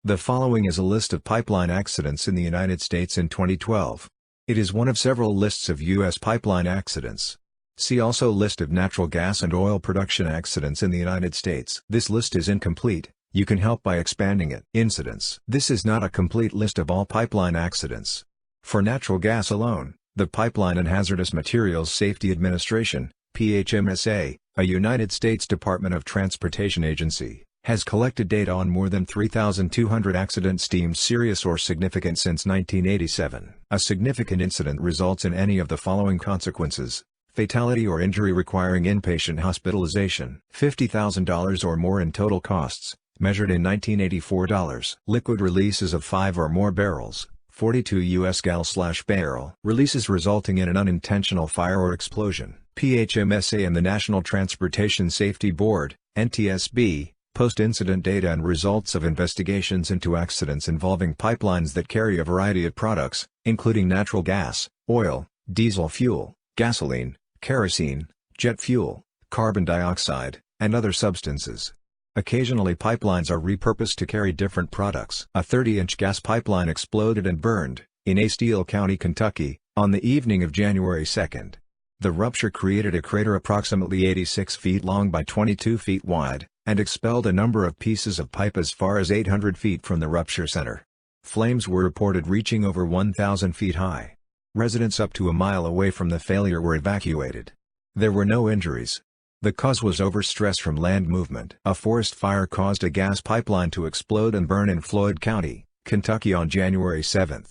The following is a list of pipeline accidents in the United States in 2012. It is one of several lists of U.S. pipeline accidents. See also List of natural gas and oil production accidents in the United States. This list is incomplete, you can help by expanding it. Incidents. This is not a complete list of all pipeline accidents. For natural gas alone, the Pipeline and Hazardous Materials Safety Administration, PHMSA, a United States Department of Transportation agency, has collected data on more than 3,200 accidents deemed serious or significant since 1987. A significant incident results in any of the following consequences: fatality or injury requiring inpatient hospitalization, $50,000 or more in total costs, measured in 1984 dollars. Liquid releases of 5 or more barrels, 42 U.S. gal/barrel. Releases resulting in an unintentional fire or explosion. PHMSA and the National Transportation Safety Board, NTSB, post-incident data and results of investigations into accidents involving pipelines that carry a variety of products, including natural gas, oil, diesel fuel, gasoline, kerosene, jet fuel, carbon dioxide, and other substances. Occasionally pipelines are repurposed to carry different products. A 30-inch gas pipeline exploded and burned, in Steele County, Kentucky, on the evening of January 2. The rupture created a crater approximately 86 feet long by 22 feet wide, and expelled a number of pieces of pipe as far as 800 feet from the rupture center. Flames were reported reaching over 1,000 feet high. Residents up to a mile away from the failure were evacuated. There were no injuries. The cause was overstress from land movement. A forest fire caused a gas pipeline to explode and burn in Floyd County, Kentucky on January 7.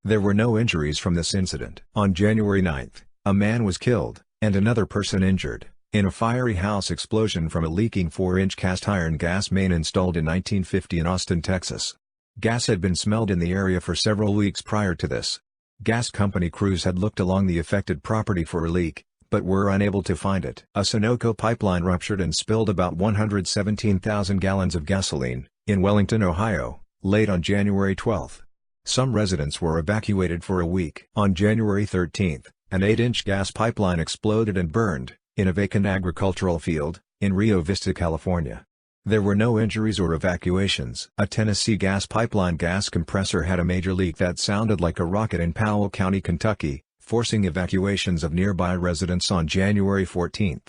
There were no injuries from this incident. On January 9, a man was killed, and another person injured, in a fiery house explosion from a leaking 4-inch cast iron gas main installed in 1950 in Austin, Texas. Gas had been smelled in the area for several weeks prior to this. Gas company crews had looked along the affected property for a leak, but were unable to find it. A Sunoco pipeline ruptured and spilled about 117,000 gallons of gasoline, in Wellington, Ohio, late on January 12. Some residents were evacuated for a week. On January 13, an 8-inch gas pipeline exploded and burned, in a vacant agricultural field, in Rio Vista, California. There were no injuries or evacuations. A Tennessee gas pipeline gas compressor had a major leak that sounded like a rocket in Powell County, Kentucky, forcing evacuations of nearby residents on January 14.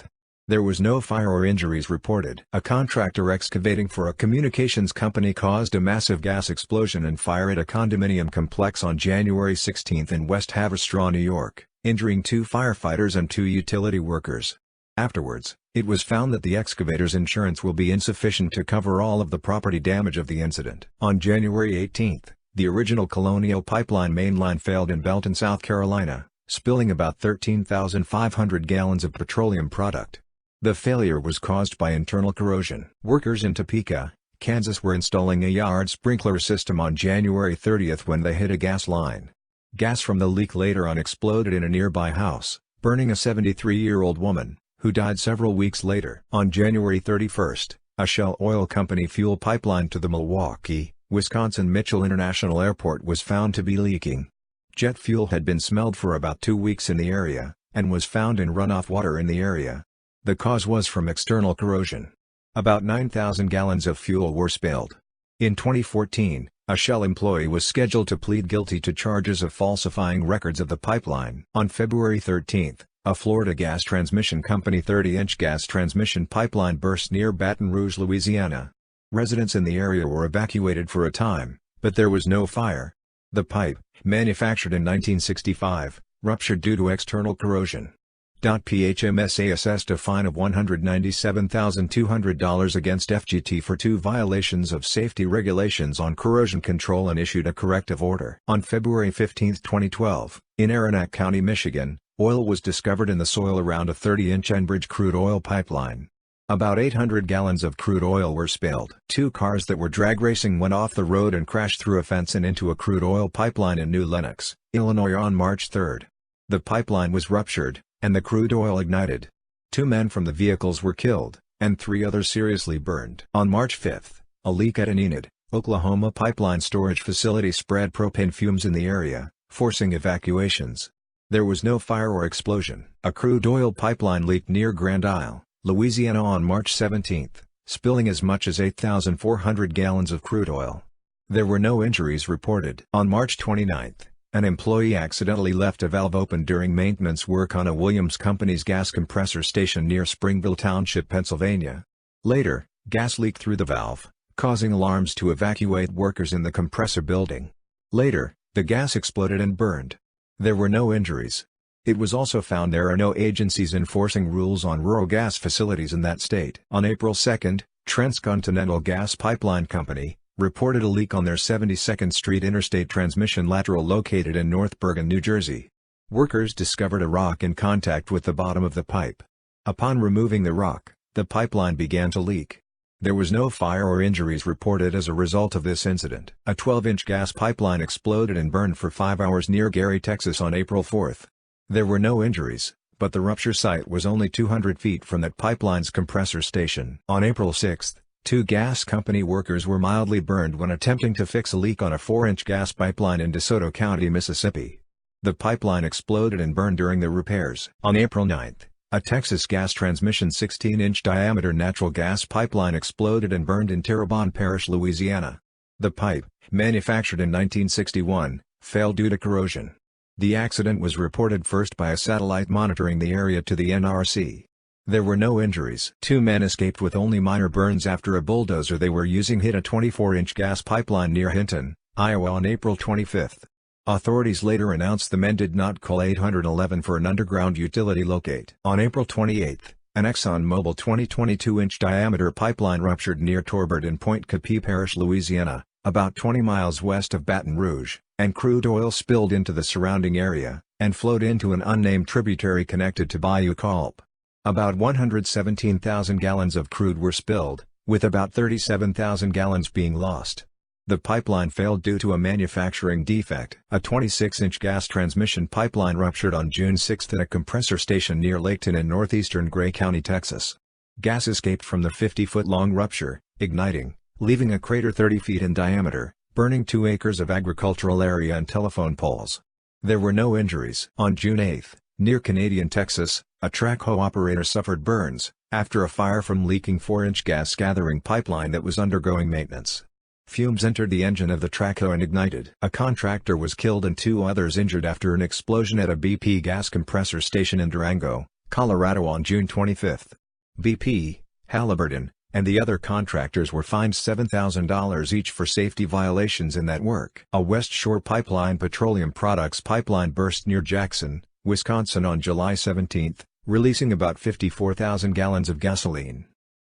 There was no fire or injuries reported. A contractor excavating for a communications company caused a massive gas explosion and fire at a condominium complex on January 16 in West Haverstraw, New York, injuring 2 firefighters and 2 utility workers. Afterwards, it was found that the excavator's insurance will be insufficient to cover all of the property damage of the incident. On January 18, the original Colonial Pipeline mainline failed in Belton, South Carolina, spilling about 13,500 gallons of petroleum product. The failure was caused by internal corrosion. Workers in Topeka, Kansas were installing a yard sprinkler system on January 30 when they hit a gas line. Gas from the leak later on exploded in a nearby house, burning a 73-year-old woman, who died several weeks later. On January 31, a Shell Oil Company fuel pipeline to the Milwaukee, Wisconsin Mitchell International Airport was found to be leaking. Jet fuel had been smelled for about 2 weeks in the area, and was found in runoff water in the area. The cause was from external corrosion. About 9,000 gallons of fuel were spilled. In 2014, a Shell employee was scheduled to plead guilty to charges of falsifying records of the pipeline. On February 13, a Florida gas transmission company 30-inch gas transmission pipeline burst near Baton Rouge, Louisiana. Residents in the area were evacuated for a time, but there was no fire. The pipe, manufactured in 1965, ruptured due to external corrosion. PHMSA assessed a fine of $197,200 against FGT for 2 violations of safety regulations on corrosion control and issued a corrective order. On February 15, 2012, in Arround County, Michigan, oil was discovered in the soil around a 30-inch Enbridge crude oil pipeline. About 800 gallons of crude oil were spilled. 2 cars that were drag racing went off the road and crashed through a fence and into a crude oil pipeline in New Lenox, Illinois on March 3. The pipeline was ruptured, and the crude oil ignited. 2 men from the vehicles were killed, and 3 others seriously burned. On March 5, a leak at an Enid, Oklahoma pipeline storage facility spread propane fumes in the area, forcing evacuations. There was no fire or explosion. A crude oil pipeline leaked near Grand Isle, Louisiana on March 17, spilling as much as 8,400 gallons of crude oil. There were no injuries reported. On March 29, an employee accidentally left a valve open during maintenance work on a Williams Company's gas compressor station near Springville Township, Pennsylvania. Later, gas leaked through the valve, causing alarms to evacuate workers in the compressor building. Later, the gas exploded and burned. There were no injuries. It was also found there are no agencies enforcing rules on rural gas facilities in that state. On April 2, Transcontinental Gas Pipeline Company reported a leak on their 72nd Street interstate transmission lateral located in North Bergen, New Jersey. Workers discovered a rock in contact with the bottom of the pipe. Upon removing the rock, the pipeline began to leak. There was no fire or injuries reported as a result of this incident. A 12-inch gas pipeline exploded and burned for 5 hours near Gary, Texas on April 4. There were no injuries, but the rupture site was only 200 feet from that pipeline's compressor station. On April 6, 2 gas company workers were mildly burned when attempting to fix a leak on a 4-inch gas pipeline in DeSoto County, Mississippi. The pipeline exploded and burned during the repairs. On April 9, a Texas gas transmission 16-inch diameter natural gas pipeline exploded and burned in Terrebonne Parish, Louisiana. The pipe, manufactured in 1961, failed due to corrosion. The accident was reported first by a satellite monitoring the area to the NRC. There were no injuries. 2 men escaped with only minor burns after a bulldozer they were using hit a 24-inch gas pipeline near Hinton, Iowa on April 25. Authorities later announced the men did not call 811 for an underground utility locate. On April 28, an ExxonMobil 22-inch diameter pipeline ruptured near Torbert in Point Capee Parish, Louisiana, about 20 miles west of Baton Rouge, and crude oil spilled into the surrounding area, and flowed into an unnamed tributary connected to Bayou Culp. About 117,000 gallons of crude were spilled, with about 37,000 gallons being lost. The pipeline failed due to a manufacturing defect. A 26-inch gas transmission pipeline ruptured on June 6 at a compressor station near Laketon in northeastern Gray County, Texas. Gas escaped from the 50-foot-long rupture, igniting, leaving a crater 30 feet in diameter, burning 2 acres of agricultural area and telephone poles. There were no injuries. On June 8, near Canadian, Texas, a track hoe operator suffered burns after a fire from leaking 4-inch gas gathering pipeline that was undergoing maintenance. Fumes entered the engine of the track hoe and ignited. A contractor was killed and 2 others injured after an explosion at a BP gas compressor station in Durango, Colorado on June 25. BP, Halliburton, and the other contractors were fined $7,000 each for safety violations in that work. A West Shore Pipeline petroleum products pipeline burst near Jackson, Wisconsin on July 17, releasing about 54,000 gallons of gasoline.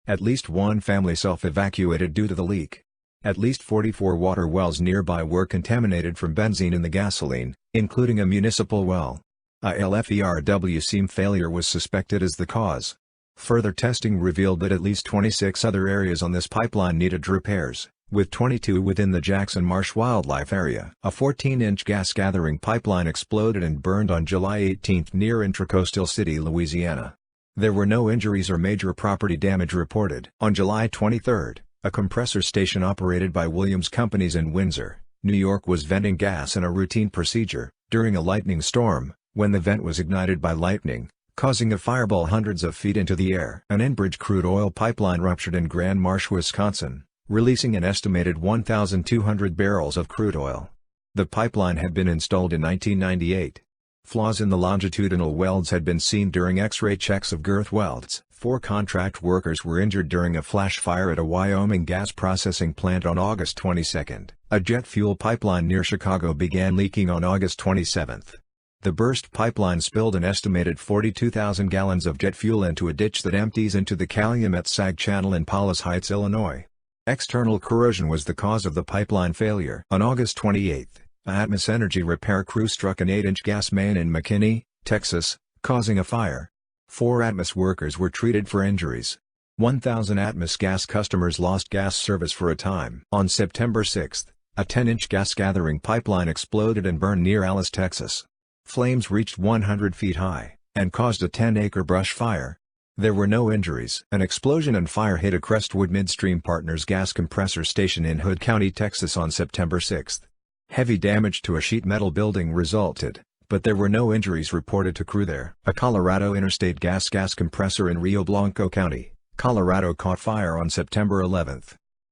At least 1 family self-evacuated due to the leak. At least 44 water wells nearby were contaminated from benzene in the gasoline, including a municipal well. A LFERW seam failure was suspected as the cause. Further testing revealed that at least 26 other areas on this pipeline needed repairs, with 22 within the Jackson Marsh Wildlife Area. A 14-inch gas gathering pipeline exploded and burned on July 18 near Intracoastal City, Louisiana. There were no injuries or major property damage reported. On July 23, a compressor station operated by Williams Companies in Windsor, New York was venting gas in a routine procedure, during a lightning storm, when the vent was ignited by lightning, causing a fireball hundreds of feet into the air. An Enbridge crude oil pipeline ruptured in Grand Marsh, Wisconsin, releasing an estimated 1,200 barrels of crude oil. The pipeline had been installed in 1998. Flaws in the longitudinal welds had been seen during X-ray checks of girth welds. 4 contract workers were injured during a flash fire at a Wyoming gas processing plant on August 22. A jet fuel pipeline near Chicago began leaking on August 27. The burst pipeline spilled an estimated 42,000 gallons of jet fuel into a ditch that empties into the Calumet Sag Channel in Palos Heights, Illinois. External corrosion was the cause of the pipeline failure. On August 28, a Atmos Energy repair crew struck an 8-inch gas main in McKinney, Texas, causing a fire. 4 Atmos workers were treated for injuries. 1,000 Atmos gas customers lost gas service for a time. On September 6, a 10-inch gas gathering pipeline exploded and burned near Alice, Texas. Flames reached 100 feet high, and caused a 10-acre brush fire. There were no injuries. An explosion and fire hit a Crestwood Midstream Partners gas compressor station in Hood County, Texas on September 6. Heavy damage to a sheet metal building resulted, but there were no injuries reported to crew there. A Colorado interstate gas compressor in Rio Blanco County, Colorado caught fire on September 11.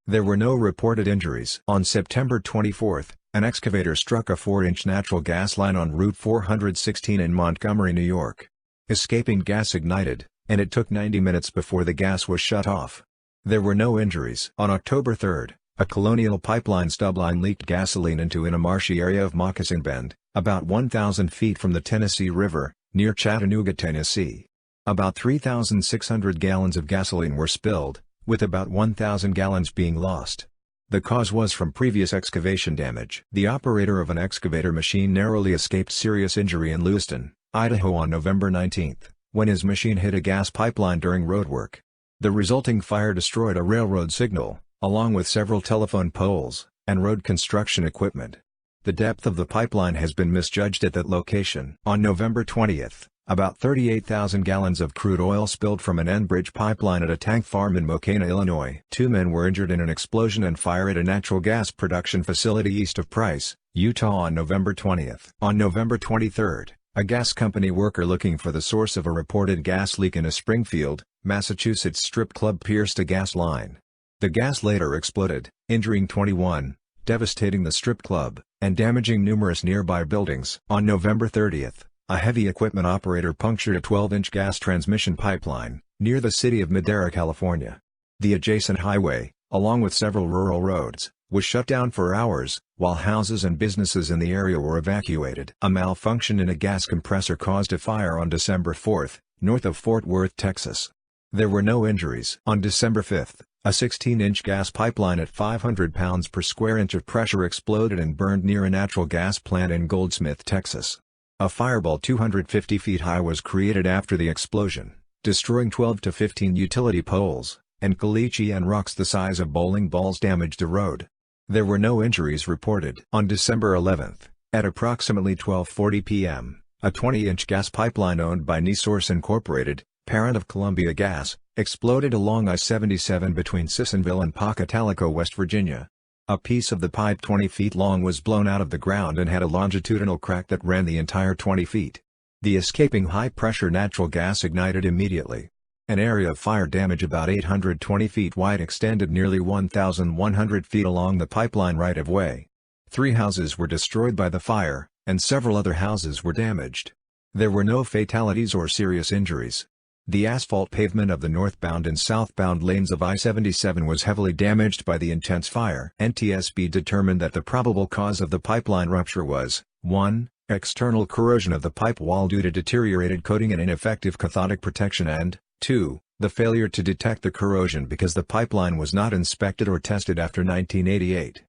There were no reported injuries. On September 24, an excavator struck a 4-inch natural gas line on Route 416 in Montgomery, New York. Escaping gas ignited, and it took 90 minutes before the gas was shut off. There were no injuries. On October 3, a Colonial Pipeline stubline leaked gasoline into in a marshy area of Moccasin Bend, about 1,000 feet from the Tennessee River, near Chattanooga, Tennessee. About 3,600 gallons of gasoline were spilled, with about 1,000 gallons being lost. The cause was from previous excavation damage. The operator of an excavator machine narrowly escaped serious injury in Lewiston, Idaho on November 19, when his machine hit a gas pipeline during roadwork. The resulting fire destroyed a railroad signal, along with several telephone poles, and road construction equipment. The depth of the pipeline has been misjudged at that location. On November 20, about 38,000 gallons of crude oil spilled from an Enbridge pipeline at a tank farm in Mokena, Illinois. 2 men were injured in an explosion and fire at a natural gas production facility east of Price, Utah on November 20. On November 23, a gas company worker looking for the source of a reported gas leak in a Springfield, Massachusetts strip club pierced a gas line. The gas later exploded, injuring 21, devastating the strip club, and damaging numerous nearby buildings. On November 30, a heavy equipment operator punctured a 12-inch gas transmission pipeline, near the city of Madera, California. The adjacent highway, along with several rural roads, was shut down for hours, while houses and businesses in the area were evacuated. A malfunction in a gas compressor caused a fire on December 4, north of Fort Worth, Texas. There were no injuries. On December 5, a 16-inch gas pipeline at 500 pounds per square inch of pressure exploded and burned near a natural gas plant in Goldsmith, Texas. A fireball 250 feet high was created after the explosion, destroying 12 to 15 utility poles, and caliche and rocks the size of bowling balls damaged the road. There were no injuries reported. On December 11, at approximately 12:40 p.m., a 20-inch gas pipeline owned by NiSource Incorporated, parent of Columbia Gas, exploded along I-77 between Sissonville and Pocatalico, West Virginia. A piece of the pipe 20 feet long was blown out of the ground and had a longitudinal crack that ran the entire 20 feet. The escaping high-pressure natural gas ignited immediately. An area of fire damage about 820 feet wide extended nearly 1,100 feet along the pipeline right-of-way. 3 houses were destroyed by the fire, and several other houses were damaged. There were no fatalities or serious injuries. The asphalt pavement of the northbound and southbound lanes of I-77 was heavily damaged by the intense fire. NTSB determined that the probable cause of the pipeline rupture was, 1. External corrosion of the pipe wall due to deteriorated coating and ineffective cathodic protection, and 2. The failure to detect the corrosion because the pipeline was not inspected or tested after 1988.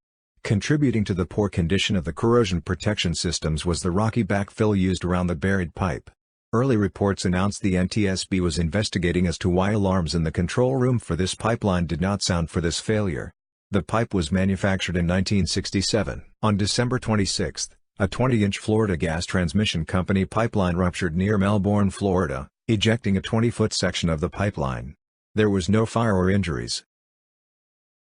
Contributing to the poor condition of the corrosion protection systems was the rocky backfill used around the buried pipe. Early reports announced the NTSB was investigating as to why alarms in the control room for this pipeline did not sound for this failure. The pipe was manufactured in 1967. On December 26, a 20-inch Florida Gas Transmission Company pipeline ruptured near Melbourne, Florida, ejecting a 20-foot section of the pipeline. There was no fire or injuries.